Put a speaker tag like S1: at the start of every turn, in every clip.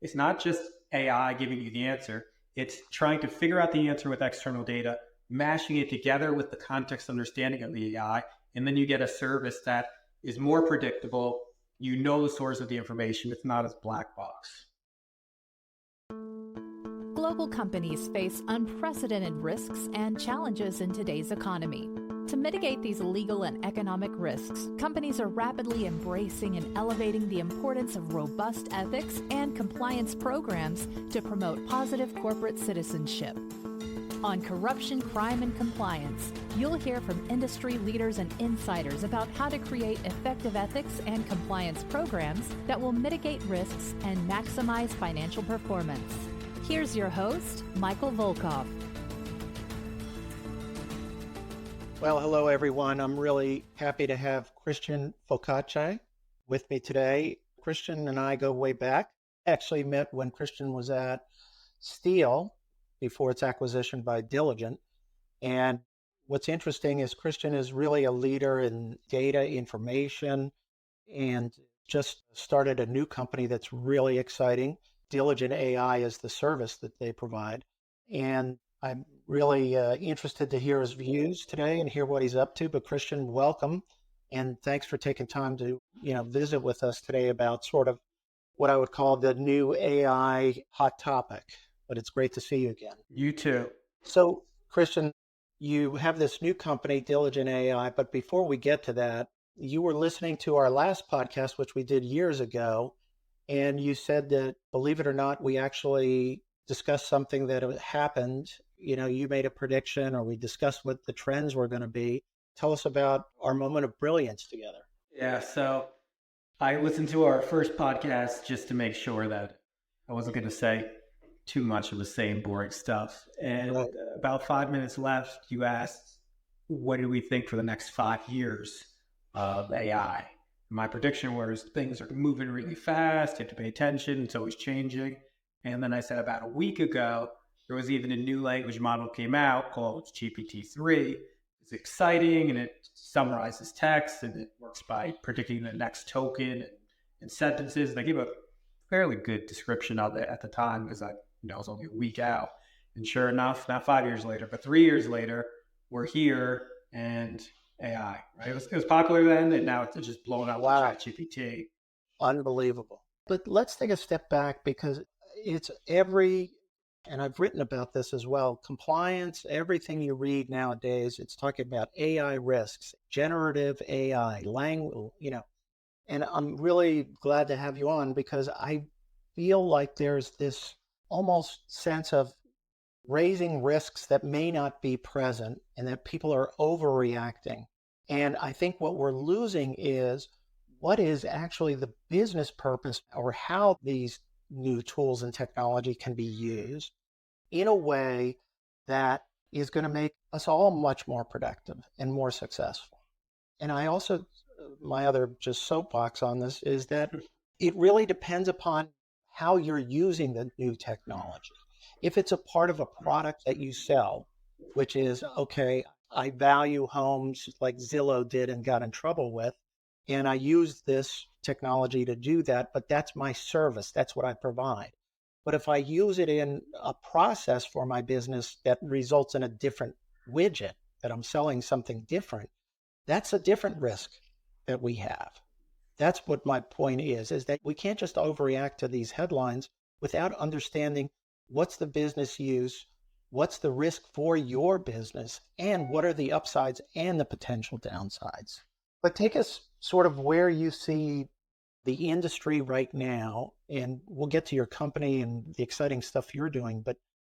S1: It's not just AI giving you the answer. It's trying to figure out the answer with external data, mashing it together with the context understanding of the AI, and then you get a service that is more predictable. You know the source of the information. It's not as black box.
S2: Global companies face unprecedented risks and challenges in today's economy. To mitigate these legal and economic risks, companies are rapidly embracing and elevating the importance of robust ethics and compliance programs to promote positive corporate citizenship. On Corruption, Crime, and Compliance, you'll hear from industry leaders and insiders about how to create effective ethics and compliance programs that will mitigate risks and maximize financial performance. Here's your host, Michael Volkov.
S3: Well, hello, everyone. I'm really happy to have Christian Focacci with me today. Christian and I go way back. Actually met when Christian was at Steele before its acquisition by Diligent. And what's interesting is Christian is really a leader in data information and just started a new company that's really exciting. DiligenAI is the service that they provide. And I'm really interested to hear his views today and hear what he's up to. But Christian, welcome. And thanks for taking time to, visit with us today about sort of what I would call the new AI hot topic. But it's great to see you again.
S1: You too.
S3: So, Christian, you have this new company, DiligenAI. But before we get to that, you were listening to our last podcast, which we did years ago. And you said that, believe it or not, we actually discussed something that happened. You made a prediction or we discussed what the trends were going to be. Tell us about our moment of brilliance together.
S1: Yeah, so I listened to our first podcast just to make sure that I wasn't going to say too much of the same boring stuff. And
S3: Right.
S1: About 5 minutes left, you asked, what do we think for the next 5 years of AI? My prediction was things are moving really fast. You have to pay attention. It's always changing. And then I said about a week ago, there was even a new language model came out called GPT-3. It's exciting and it summarizes text and it works by predicting the next token and sentences. And I gave a fairly good description of it at the time because I was only a week out. And sure enough, not 5 years later, but 3 years later, we're here and AI, right? It was popular then, and now it's just blowing out.
S3: Wow.
S1: With ChatGPT.
S3: Unbelievable. But let's take a step back because it's and I've written about this as well, compliance, everything you read nowadays, it's talking about AI risks, generative AI, language, and I'm really glad to have you on because I feel like there's this almost sense of raising risks that may not be present and that people are overreacting. And I think what we're losing is what is actually the business purpose or how these new tools and technology can be used in a way that is going to make us all much more productive and more successful. And I also, my other just soapbox on this is that it really depends upon how you're using the new technology. If it's a part of a product that you sell, which is, okay, I value homes like Zillow did and got in trouble with, and I use this technology to do that, but that's my service. That's what I provide. But if I use it in a process for my business that results in a different widget, that I'm selling something different, that's a different risk that we have. That's what my point is that we can't just overreact to these headlines without understanding what's the business use, what's the risk for your business, and what are the upsides and the potential downsides. But take us sort of where you see the industry right now, and we'll get to your company and the exciting stuff you're doing, but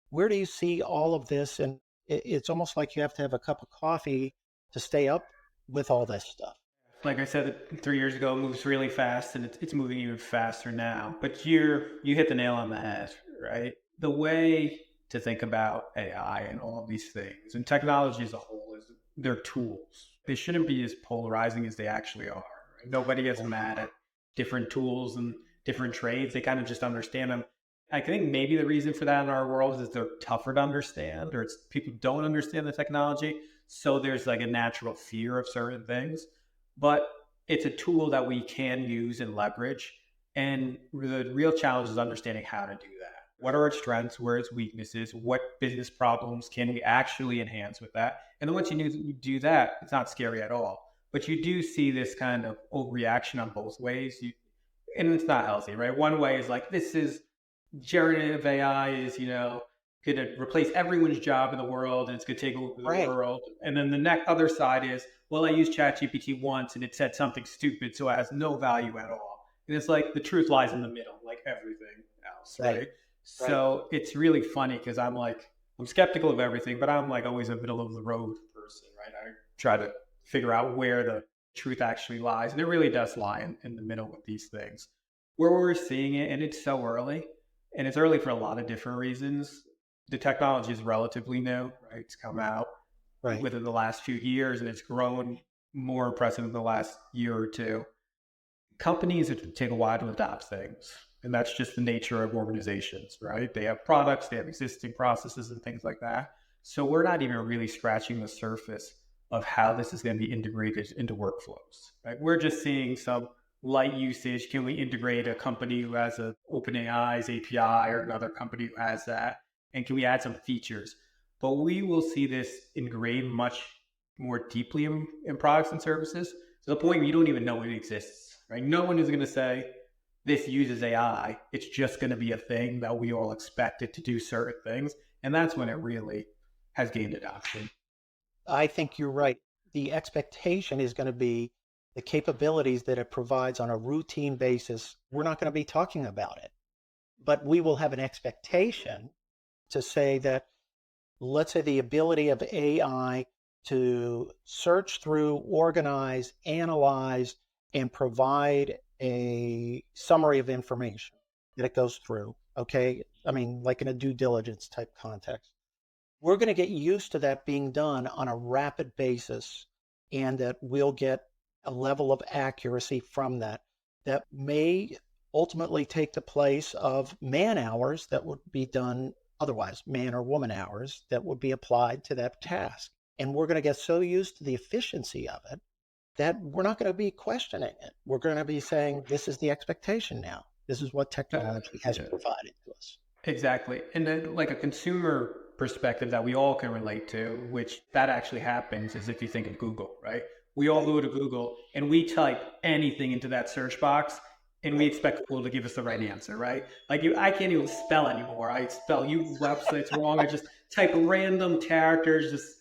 S3: where do you see all of this? And it's almost like you have to have a cup of coffee to stay up with all this stuff.
S1: Like I said, 3 years ago, it moves really fast, and it's moving even faster now. But you hit the nail on the head, right? The way to think about AI and all of these things, and technology as a whole, is they're tools. They shouldn't be as polarizing as they actually are. Right? Nobody gets mad at different tools and different trades. They kind of just understand them. I think maybe the reason for that in our world is they're tougher to understand, or it's people don't understand the technology. So there's like a natural fear of certain things. But it's a tool that we can use and leverage. And the real challenge is understanding how to do that. What are its strengths? Where are its weaknesses? What business problems can we actually enhance with that? And then once you do that, it's not scary at all. But you do see this kind of overreaction on both ways. And it's not healthy, right? One way is like, this is generative AI is, going to replace everyone's job in the world and it's going to take over the world. And then the next other side is, well, I used ChatGPT once and it said something stupid, so it has no value at all. And it's like the truth lies in the middle, like everything else, right? So it's really funny because I'm skeptical of everything, but I'm like always a middle of the road person, right? I try to figure out where the truth actually lies. And it really does lie in the middle with these things. Where we're seeing it, and it's so early, and it's early for a lot of different reasons. The technology is relatively new, right? It's come out within the last few years, and it's grown more impressive in the last year or two. Companies take a while to adopt things, and that's just the nature of organizations, right? They have products, they have existing processes and things like that. So we're not even really scratching the surface of how this is going to be integrated into workflows, right? We're just seeing some light usage. Can we integrate a company who has an OpenAI's API or another company who has that? And can we add some features? But we will see this ingrained much more deeply in products and services to the point where you don't even know it exists, right? No one is going to say, this uses AI. It's just going to be a thing that we all expect it to do certain things. And that's when it really has gained adoption.
S3: I think you're right. The expectation is going to be the capabilities that it provides on a routine basis. We're not going to be talking about it, but we will have an expectation to say that, let's say, the ability of AI to search through, organize, analyze, and provide a summary of information that it goes through. Okay. I mean, like in a due diligence type context. We're going to get used to that being done on a rapid basis, and that we'll get a level of accuracy from that may ultimately take the place of man hours that would be done otherwise, man or woman hours that would be applied to that task. And we're going to get so used to the efficiency of it that we're not going to be questioning it. We're going to be saying, this is the expectation now. This is what technology has provided to us.
S1: Exactly. And then like a consumer perspective that we all can relate to, which that actually happens, is if you think of Google, right? We all go to Google and we type anything into that search box and we expect Google to give us the right answer, right? Like I can't even spell anymore. I spell websites wrong. I just type random characters, just,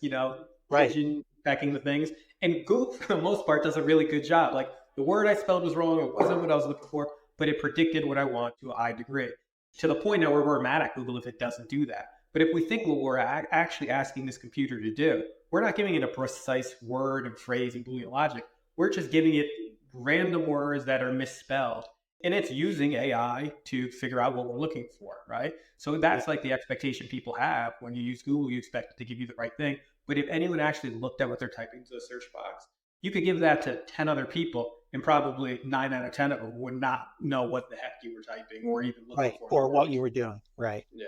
S1: pigeon pecking the things. And Google, for the most part, does a really good job. Like the word I spelled was wrong. It wasn't what I was looking for, but it predicted what I want to a high degree. To the point now where we're mad at Google if it doesn't do that. But if we think what we're actually asking this computer to do, we're not giving it a precise word and phrase and Boolean logic. We're just giving it random words that are misspelled. And it's using AI to figure out what we're looking for, right? So that's like the expectation people have. When you use Google, you expect it to give you the right thing. But if anyone actually looked at what they're typing into the search box, you could give that to 10 other people, and probably 9 out of 10 of them would not know what the heck you were typing or even looking for.
S3: Or what you were doing. Right.
S1: Yeah.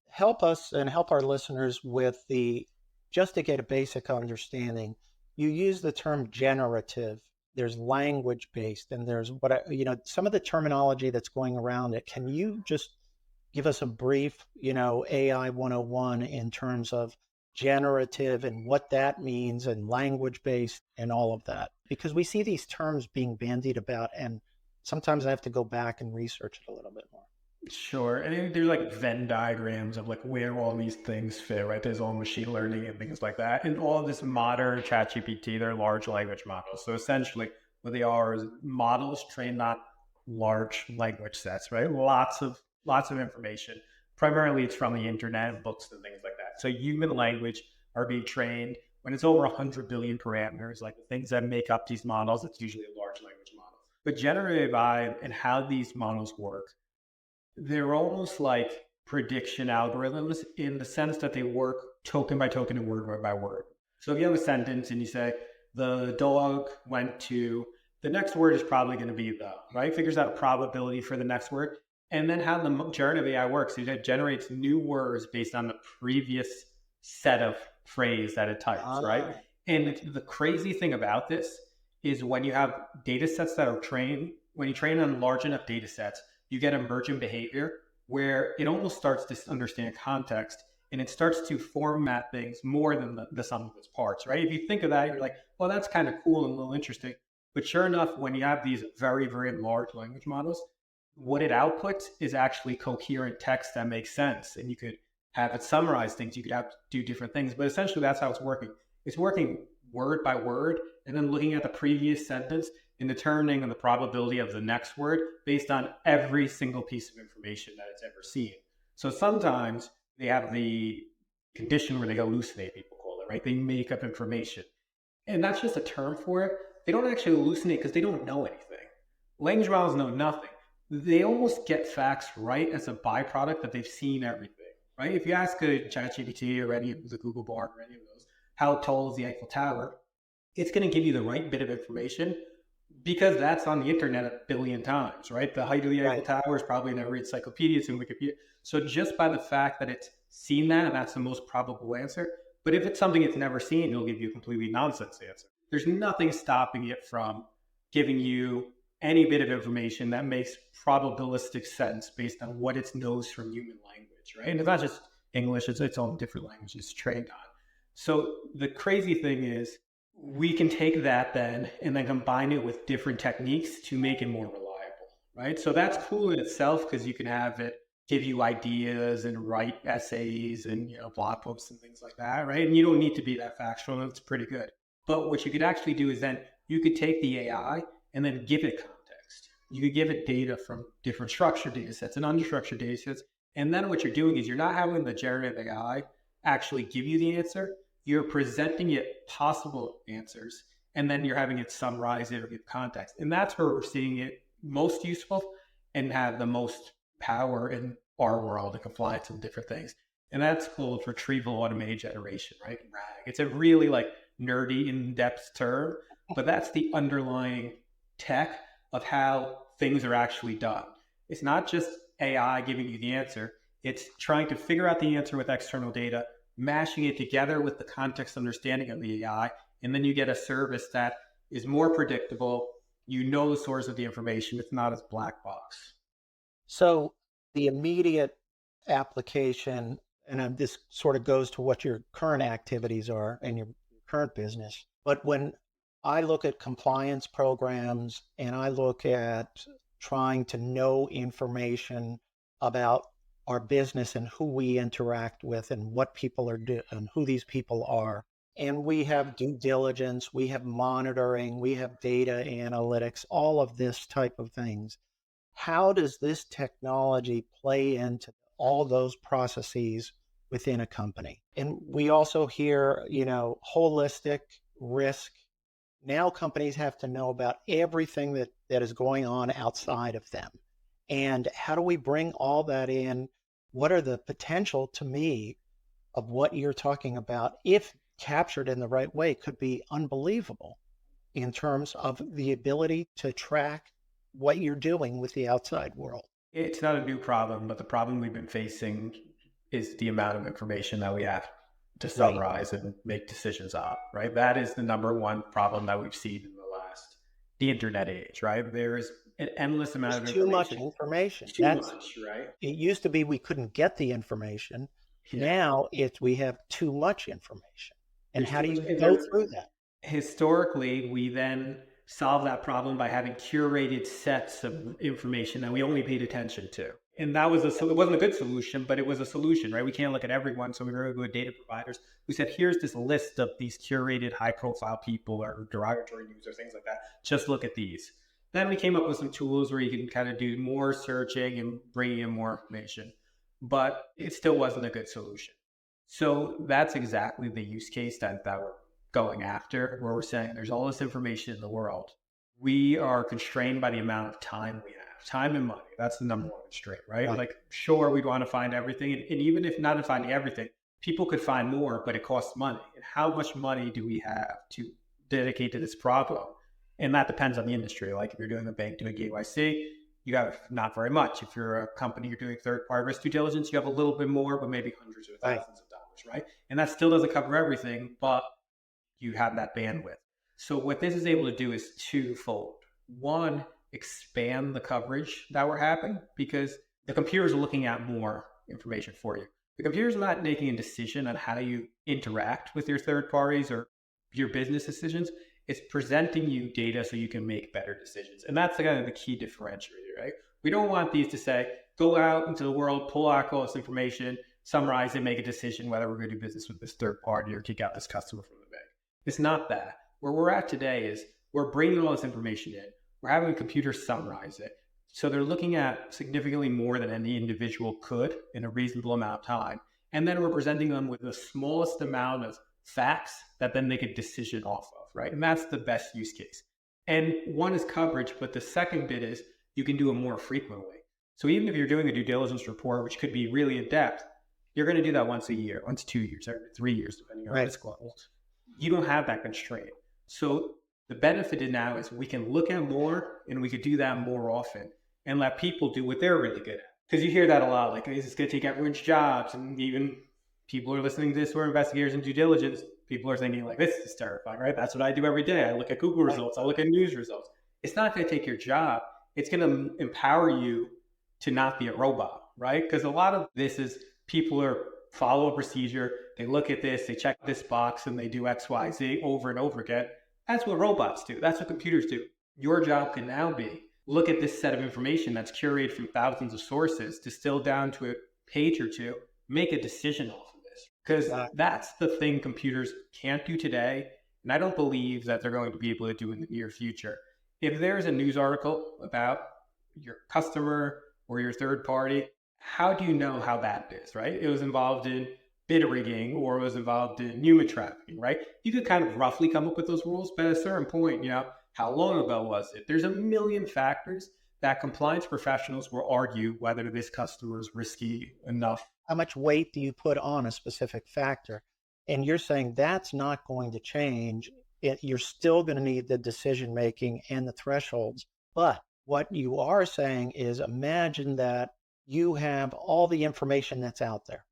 S3: Help us and help our listeners with just to get a basic understanding. You use the term generative. There's language based, and there's some of the terminology that's going around it. Can you just give us a brief, AI 101 in terms of generative and what that means, and language based and all of that? Because we see these terms being bandied about, and sometimes I have to go back and research it a little bit more.
S1: Sure. And there's like Venn diagrams of like where all these things fit, right? There's all machine learning and things like that. And all of this modern ChatGPT, they're large language models. So essentially what they are is models trained on large language sets, right? Lots of information. Primarily it's from the internet and books and things like that. So human language are being trained when it's over 100 billion parameters, like the things that make up these models. It's usually a large language model. But generative AI and how these models work, they're almost like prediction algorithms in the sense that they work token by token and word by word. So if you have a sentence and you say, the dog went to, the next word is probably going to be the, right? Figures out a probability for the next word. And then how the generative AI works is it generates new words based on the previous set of phrase that it types, right? And the crazy thing about this is when you have data sets that are trained when you train on large enough data sets, you get emergent behavior where it almost starts to understand context and it starts to format things more than the sum of its parts, right? If you think of that, you're like, well, that's kind of cool and a little interesting. But sure enough, when you have these very, very large language models, what it outputs is actually coherent text that makes sense. And you could have it summarize things. You could have to do different things. But essentially, that's how it's working. It's working word by word and then looking at the previous sentence and determining the probability of the next word based on every single piece of information that it's ever seen. So sometimes they have the condition where they hallucinate, people call it, right? They make up information. And that's just a term for it. They don't actually hallucinate because they don't know anything. Language models know nothing. They almost get facts right as a byproduct that they've seen everything, right? If you ask a ChatGPT or any of the Google Bard or any of those, how tall is the Eiffel Tower? It's going to give you the right bit of information because that's on the internet a billion times, right? The height of the Eiffel Tower is probably in every encyclopedia, it's in Wikipedia. So just by the fact that it's seen that, and that's the most probable answer. But if it's something it's never seen, it'll give you a completely nonsense answer. There's nothing stopping it from giving you any bit of information that makes probabilistic sense based on what it knows from human language, right? And it's not just English, it's its own different languages it's trained on. So the crazy thing is we can take that then and then combine it with different techniques to make it more reliable, right? So that's cool in itself because you can have it give you ideas and write essays and blog posts and things like that, right? And you don't need to be that factual, and it's pretty good. But what you could actually do is then you could take the AI and then give it context. You could give it data from different structured data sets and unstructured data sets. And then what you're doing is you're not having the generative AI actually give you the answer. You're presenting it possible answers, and then you're having it summarize it or give context. And that's where we're seeing it most useful and have the most power in our world and compliance and different things. And that's called retrieval automated generation, right? RAG. It's a really nerdy, in-depth term, but that's the underlying tech of how things are actually done. It's not just AI giving you the answer. It's trying to figure out the answer with external data, mashing it together with the context understanding of the AI, and then you get a service that is more predictable. You know the source of the information. It's not as black box.
S3: So the immediate application, and this sort of goes to what your current activities are and your current business, but when I look at compliance programs and I look at trying to know information about our business and who we interact with and what people are doing and who these people are. And we have due diligence, we have monitoring, we have data analytics, all of this type of things. How does this technology play into all those processes within a company? And we also hear, holistic risk. Now companies have to know about everything that is going on outside of them. And how do we bring all that in? What are the potential, to me, of what you're talking about, if captured in the right way, could be unbelievable in terms of the ability to track what you're doing with the outside world?
S1: It's not a new problem, but the problem we've been facing is the amount of information that we have to summarize and make decisions on, right? That is the number one problem that we've seen in the internet age, right? There's an endless amount of information.
S3: Too much information.
S1: Too much, right?
S3: It used to be we couldn't get the information. Now we have too much information. And how do you go through that?
S1: Historically, we then solve that problem by having curated sets of information that we only paid attention to. And that was it wasn't a good solution, but it was a solution, right? We can't look at everyone. So we were good data providers. We said, here's this list of these curated high profile people or derogatory news or things like that. Just look at these. Then we came up with some tools where you can kind of do more searching and bring in more information, but it still wasn't a good solution. So that's exactly the use case that we're going after, where we're saying there's all this information in the world. We are constrained by the amount of time we have, time and money. That's the number one constraint, right? Sure, we'd want to find everything. And even if not finding everything, people could find more, but it costs money. And how much money do we have to dedicate to this problem? And that depends on the industry. Like if you're doing a bank doing KYC, you have not very much. If you're a company, you're doing third-party risk due diligence, you have a little bit more, but maybe hundreds or thousands of dollars, right? And that still doesn't cover everything, but you have that bandwidth. So what this is able to do is twofold. One, expand the coverage that we're having, because the computers are looking at more information for you. The computer's not making a decision on how you interact with your third parties or your business decisions. It's presenting you data so you can make better decisions. And that's kind of the key differentiator, right? We don't want these to say, go out into the world, pull out all this information, summarize and make a decision whether we're going to do business with this third party or kick out this customer from the bank. It's not that. Where we're at today is we're bringing all this information in. We're having a computer summarize it. So they're looking at significantly more than any individual could in a reasonable amount of time. And then we're presenting them with the smallest amount of facts that then they could decision off of, right? And that's the best use case. And one is coverage, but the second bit is you can do it more frequently. So even if you're doing a due diligence report, which could be really in depth, you're going to do that once a year, once 2 years, every 3 years, depending on risk levels. You don't have that constraint. So the benefit now is we can look at more and we could do that more often and let people do what they're really good at. Because you hear that a lot, like, this is going to take everyone's jobs. And even people are listening to this who are investigators in due diligence. People are thinking like, this is terrifying, right? That's what I do every day. I look at Google results. I look at news results. It's not going to take your job. It's going to empower you to not be a robot, right? Because a lot of this is people are follow a procedure. They look at this, they check this box, and they do X, Y, Z over and over again. That's what robots do. That's what computers do. Your job can now be, look at this set of information that's curated from thousands of sources, distilled down to a page or two, make a decision off of this. Because that's the thing computers can't do today. And I don't believe that they're going to be able to do in the near future. If there's a news article about your customer or your third party, how do you know how that is, right? It was involved in bid rigging or it was involved in human trafficking, right? You could kind of roughly come up with those rules, but at a certain point, how long ago was it? There's a million factors that compliance professionals will argue whether this customer is risky enough.
S3: How much weight do you put on a specific factor? And you're saying that's not going to change. You're still going to need the decision-making and the thresholds. But what you are saying is, imagine that you have all the information that's out there.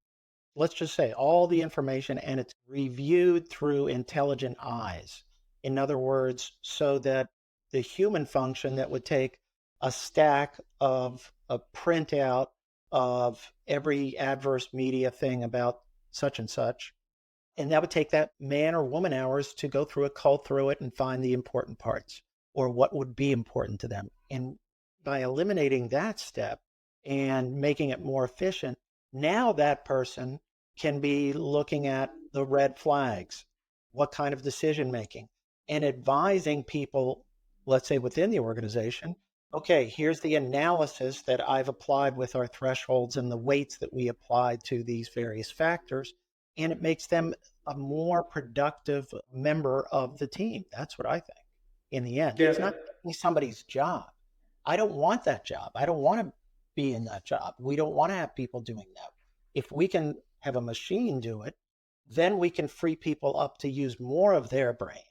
S3: Let's just say all the information, and it's reviewed through intelligent eyes. In other words, so that the human function that would take a stack of a printout of every adverse media thing about such and such, and that would take that man or woman hours to go through it, cull through it, and find the important parts or what would be important to them. And by eliminating that step and making it more efficient, now that person can be looking at the red flags, what kind of decision making, and advising people, let's say within the organization, okay, here's the analysis that I've applied with our thresholds and the weights that we applied to these various factors. And it makes them a more productive member of the team. That's what I think in the end. Yeah. It's not somebody's job. I don't want that job. I don't want to be in that job. We don't want to have people doing that. If we can have a machine do it, then we can free people up to use more of their brain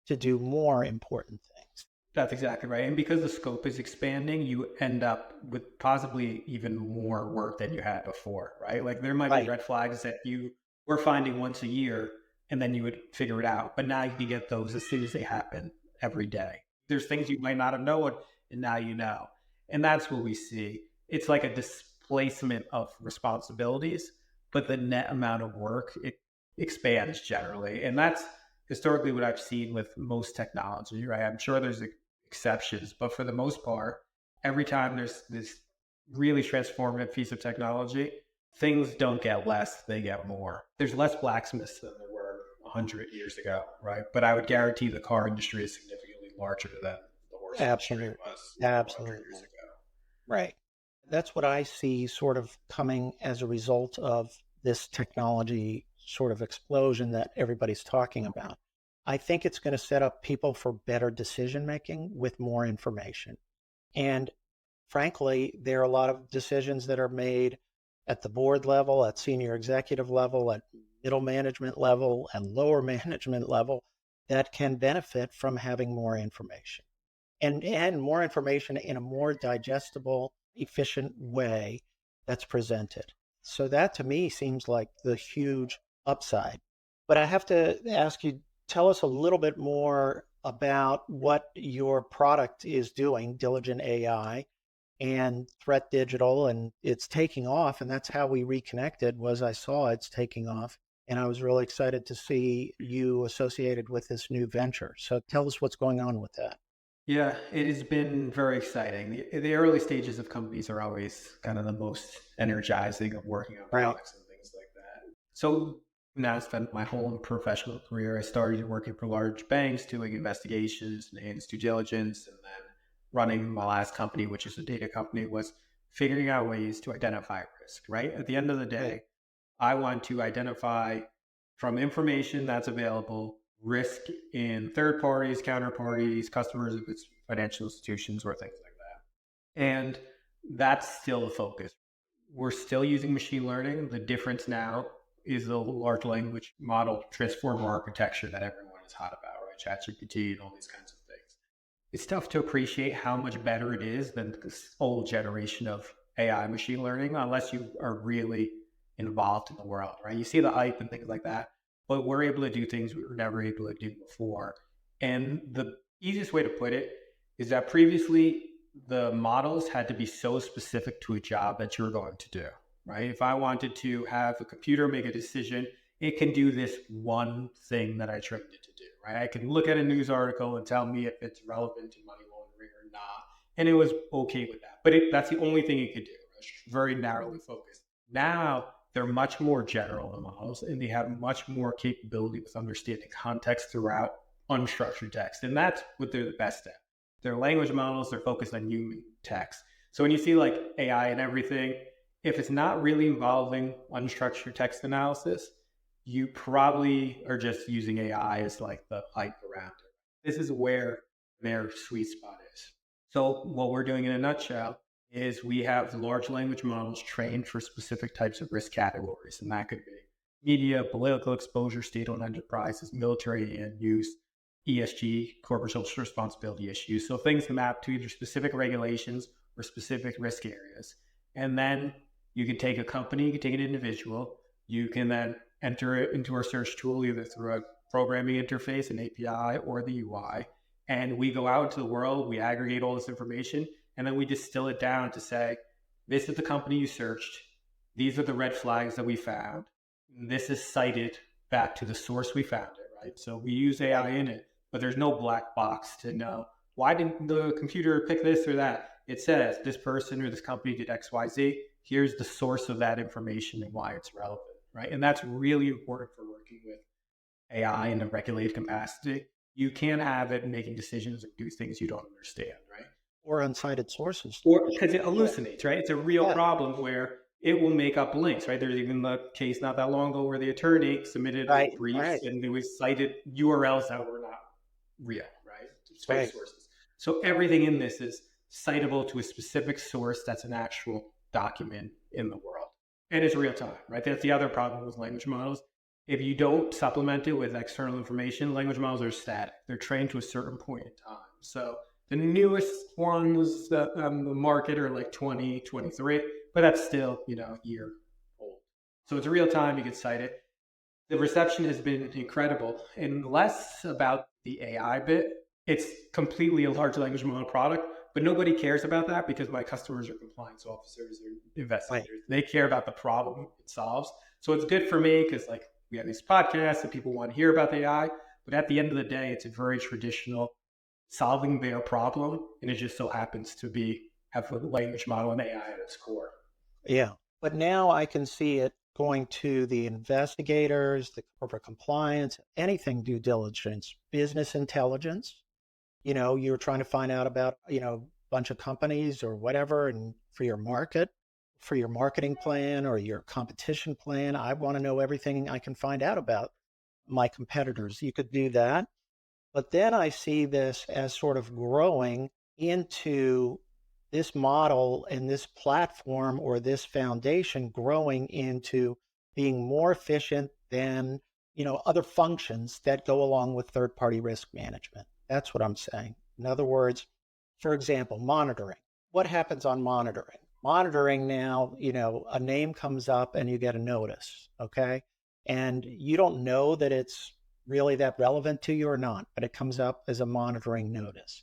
S3: to do more important things.
S1: That's exactly right. And because the scope is expanding, you end up with possibly even more work than you had before, right? Like there might be red flags that you were finding once a year and then you would figure it out. But now you can get those as soon as they happen every day. There's things you might not have known and now you know. And that's what we see. It's like a displacement of responsibilities, but the net amount of work, it expands generally. And that's historically what I've seen with most technology, right? I'm sure there's exceptions, but for the most part, every time there's this really transformative piece of technology, things don't get less, they get more. There's less blacksmiths than there were 100 years ago, right? But I would guarantee the car industry is significantly larger than the horse industry was 100 years ago.
S3: Right. That's what I see sort of coming as a result of this technology sort of explosion that everybody's talking about. I think it's going to set up people for better decision making with more information. And frankly, there are a lot of decisions that are made at the board level, at senior executive level, at middle management level, and lower management level that can benefit from having more information and more information in a more digestible, efficient way that's presented. So that to me seems like the huge upside. But I have to ask you, tell us a little bit more about what your product is doing, Diligent AI and Threat.Digital, and it's taking off. And that's how we reconnected, was I saw it's taking off. And I was really excited to see you associated with this new venture. So tell us what's going on with that.
S1: Yeah, it has been very exciting. The early stages of companies are always kind of the most energizing of working on
S3: Right.
S1: products and things like that. So now I spent my whole professional career. I started working for large banks, doing investigations and due diligence, and then running my last company, which is a data company, was figuring out ways to identify risk, right? At the end of the day, I want to identify from information that's available risk in third parties, counterparties, customers, if it's financial institutions or things like that. And that's still the focus. We're still using machine learning. The difference now is the large language model transformer architecture that everyone is hot about, right? ChatGPT and all these kinds of things. It's tough to appreciate how much better it is than this old generation of AI machine learning unless you are really involved in the world, right? You see the hype and things like that, but we're able to do things we were never able to do before. And the easiest way to put it is that previously the models had to be so specific to a job that you're going to do, right? If I wanted to have a computer make a decision, it can do this one thing that I trained it to do, right? I can look at a news article and tell me if it's relevant to money laundering or not. And it was okay with that. But that's the only thing it could do. It's very narrowly focused. Now they're much more general, the models, and they have much more capability with understanding context throughout unstructured text. And that's what they're the best at. Their language models, they're focused on human text. So when you see like AI and everything, if it's not really involving unstructured text analysis, you probably are just using AI as like the hype around it. This is where their sweet spot is. So what we're doing in a nutshell is we have large language models trained for specific types of risk categories. And that could be media, political exposure, state-owned enterprises, military and use, ESG, corporate social responsibility issues. So things map to either specific regulations or specific risk areas. And then you can take a company, you can take an individual, you can then enter it into our search tool, either through a programming interface, an API, or the UI. And we go out into the world, we aggregate all this information, and then we distill it down to say, this is the company you searched. These are the red flags that we found. This is cited back to the source we found it, right? So we use AI in it, but there's no black box to know, why didn't the computer pick this or that? It says this person or this company did X, Y, Z. Here's the source of that information and why it's relevant, right? And that's really important for working with AI in a regulated capacity. You can't have it making decisions or do things you don't understand, right?
S3: Or unsighted sources.
S1: Or because it hallucinates, right? It's a real problem where it will make up links, right? There's even the case not that long ago where the attorney submitted briefs and it was cited URLs that were not real, right? Fake sources. So everything in this is citable to a specific source that's an actual document in the world. And it's real time, right? That's the other problem with language models. If you don't supplement it with external information, language models are static. They're trained to a certain point in time. So the newest ones that on the market are like 2023, but that's still, a year old. So it's real time, you can cite it. The reception has been incredible, and less about the AI bit. It's completely a large language model product, but nobody cares about that because my customers are compliance officers or investigators. Right. They care about the problem it solves. So it's good for me because we have these podcasts that people want to hear about the AI, but at the end of the day, it's a very traditional solving their problem, and it just so happens to have a language model and AI at its core.
S3: Yeah, but now I can see it going to the investigators, the corporate compliance, anything due diligence, business intelligence. You're trying to find out about, a bunch of companies or whatever, and for your market, for your marketing plan or your competition plan, I want to know everything I can find out about my competitors. You could do that. But then I see this as sort of growing into this model and this platform or this foundation growing into being more efficient than, other functions that go along with third-party risk management. That's what I'm saying. In other words, for example, monitoring. What happens on monitoring? Monitoring now, a name comes up and you get a notice, okay? And you don't know that it's really that relevant to you or not, but it comes up as a monitoring notice.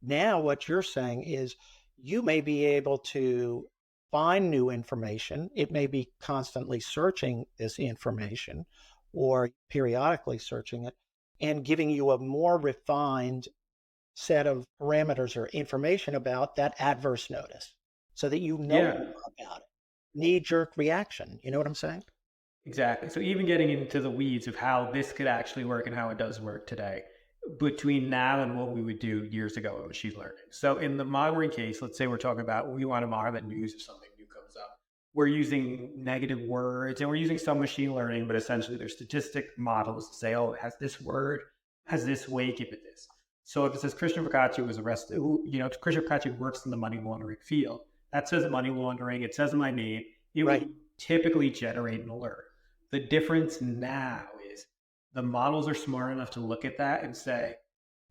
S3: Now, what you're saying is you may be able to find new information. It may be constantly searching this information or periodically searching it and giving you a more refined set of parameters or information about that adverse notice so that you know
S1: Yeah,
S3: more about it. Knee-jerk reaction. You know what I'm saying?
S1: exactly. So even getting into the weeds of how this could actually work and how it does work today, between now and what we would do years ago with machine learning. So in the monitoring case, let's say we're talking about we want to monitor the news if something new comes up. We're using negative words and we're using some machine learning, but essentially there's statistic models to say, oh, it has this word, has this weight, give it this. So if it says Christian Focacci was arrested, Christian Focacci works in the money laundering field. That says money laundering, it says my name, it
S3: Right.
S1: would typically generate an alert. The difference now is the models are smart enough to look at that and say,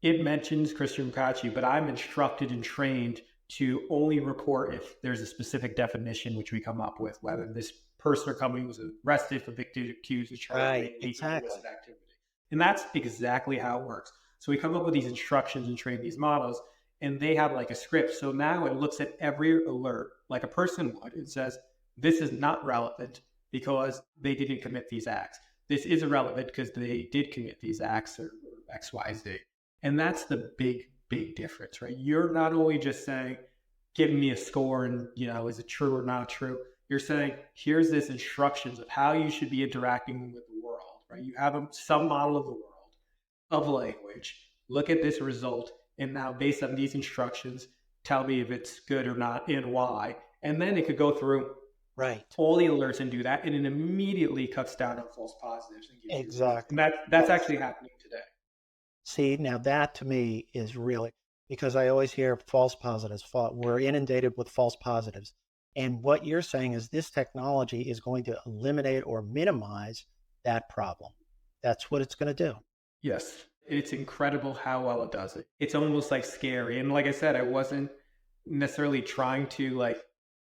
S1: it mentions Christian Focacci, but I'm instructed and trained to only report if there's a specific definition which we come up with, whether this person or company was arrested, convicted, accused, or charged
S3: Right.
S1: with
S3: Exactly.
S1: illicit activity. And that's exactly how it works. So we come up with these instructions and train these models, and they have like a script. So now it looks at every alert like a person would. It says, this is not relevant because they didn't commit these acts. This is irrelevant because they did commit these acts or X, Y, Z. And that's the big, big difference, right? You're not only just saying, give me a score and, is it true or not true? You're saying, here's this instructions of how you should be interacting with the world, right? You have some model of the world, of language, look at this result, and now based on these instructions, tell me if it's good or not and why. And then it could go through
S3: Right.
S1: all the alerts and do that, and it immediately cuts down on false positives. And gives
S3: Exactly.
S1: and that's actually happening today.
S3: See, now that to me is really, because I always hear false positives. We're inundated with false positives. And what you're saying is this technology is going to eliminate or minimize that problem. That's what it's going to do.
S1: Yes. It's incredible how well it does it. It's almost like scary. And like I said, I wasn't necessarily trying to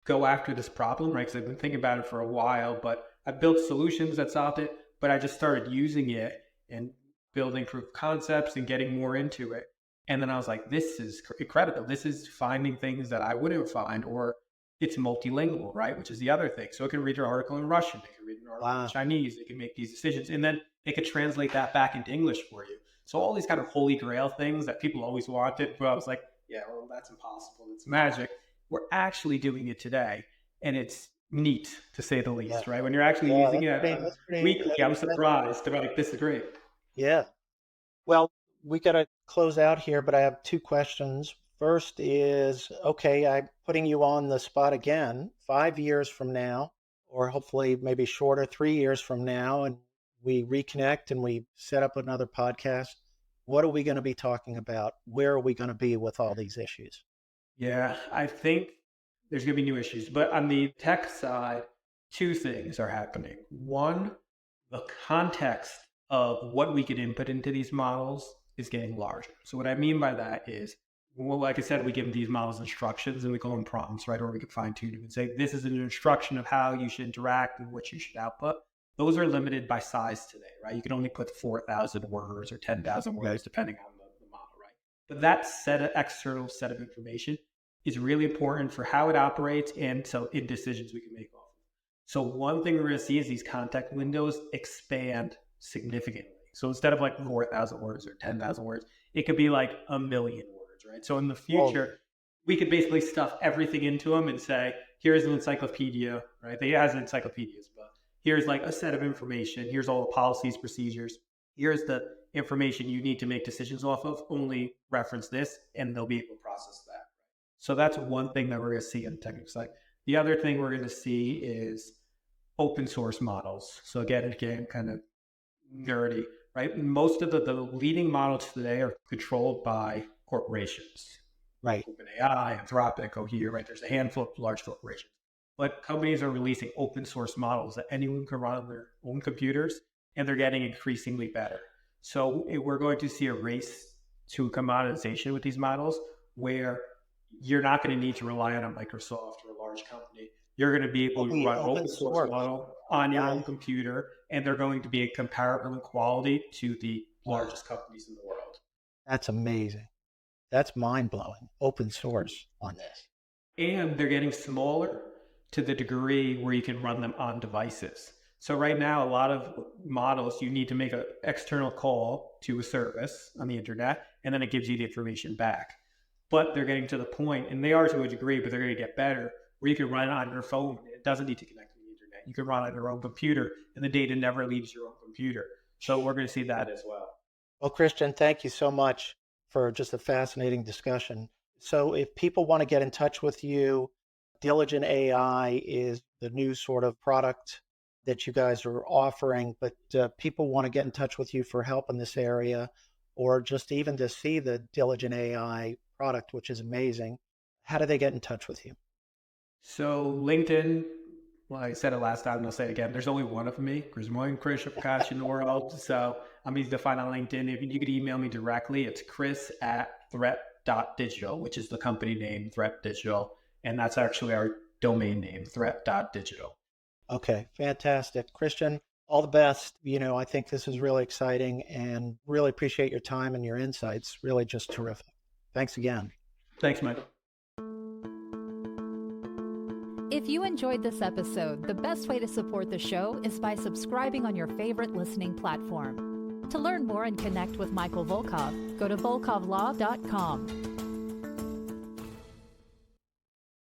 S1: go after this problem, right? Because I've been thinking about it for a while, but I built solutions that solved it, but I just started using it and building proof of concepts and getting more into it. And then I was like, this is incredible. This is finding things that I wouldn't find, or it's multilingual, right? Which is the other thing. So it can read an article in Russian, it can read an article in Chinese, it can make these decisions, and then it could translate that back into English for you. So all these kind of holy grail things that people always wanted, but I was like, yeah, well, that's impossible. It's magic. We're actually doing it today, and it's neat to say the least, right? When you're actually using it weekly, I'm surprised. Like, this is great.
S3: Yeah. Well, we got to close out here, but I have two questions. First is, okay, I'm putting you on the spot again, 5 years from now, or hopefully maybe shorter, 3 years from now, and we reconnect and we set up another podcast. What are we going to be talking about? Where are we going to be with all these issues?
S1: Yeah, I think there's going to be new issues. But on the tech side, two things are happening. One, the context of what we could input into these models is getting larger. So what I mean by that is, well, like I said, we give these models instructions and we call them prompts, right? Or we can fine tune them and say, this is an instruction of how you should interact and what you should output. Those are limited by size today, right? You can only put 4,000 words or 10,000 words, depending on the model, right? But that external set of information is really important for how it operates and so in decisions we can make off of. So one thing we're going to see is these context windows expand significantly. So instead of 4,000 words or 10,000 words, it could be 1 million words, right? So in the future, we could basically stuff everything into them and say, here's an encyclopedia, right? They has encyclopedias, but here's a set of information. Here's all the policies, procedures. Here's the information you need to make decisions off of. Only reference this, and they'll be able to process that. So that's one thing that we're going to see on the technical side. The other thing we're going to see is open source models. So again, kind of nerdy, right? Most of the leading models today are controlled by corporations.
S3: Right.
S1: OpenAI, Anthropic, Cohere, right? There's a handful of large corporations. But companies are releasing open source models that anyone can run on their own computers, and they're getting increasingly better. So we're going to see a race to commoditization with these models where you're not going to need to rely on a Microsoft or a large company. You're going to be able to run an open source model on your own computer, and they're going to be comparable in quality to the largest companies in the world.
S3: That's amazing. That's mind-blowing. Open source on this.
S1: And they're getting smaller to the degree where you can run them on devices. So right now, a lot of models, you need to make an external call to a service on the internet, and then it gives you the information back. But they're getting to the point, and they are to a degree, but they're going to get better, where you can run it on your phone. It doesn't need to connect to the internet. You can run on your own computer, and the data never leaves your own computer. So we're going to see that as well.
S3: Well, Christian, thank you so much for just a fascinating discussion. So if people want to get in touch with you, DiligenAI is the new sort of product that you guys are offering, but people want to get in touch with you for help in this area, or just even to see the DiligenAI product, which is amazing. How do they get in touch with you?
S1: So LinkedIn, well, I said it last time and I'll say it again. There's only one of me. There's one Chris Focacci in the world. So I'm easy to find on LinkedIn. If you could email me directly, it's Chris@Threat.Digital, which is the company name, Threat.Digital. And that's actually our domain name, Threat.Digital.
S3: Okay, fantastic. Christian, all the best. I think this is really exciting and really appreciate your time and your insights. Really just terrific. Thanks again.
S1: Thanks, Mike.
S2: If you enjoyed this episode, the best way to support the show is by subscribing on your favorite listening platform. To learn more and connect with Michael Volkov, go to volkovlaw.com.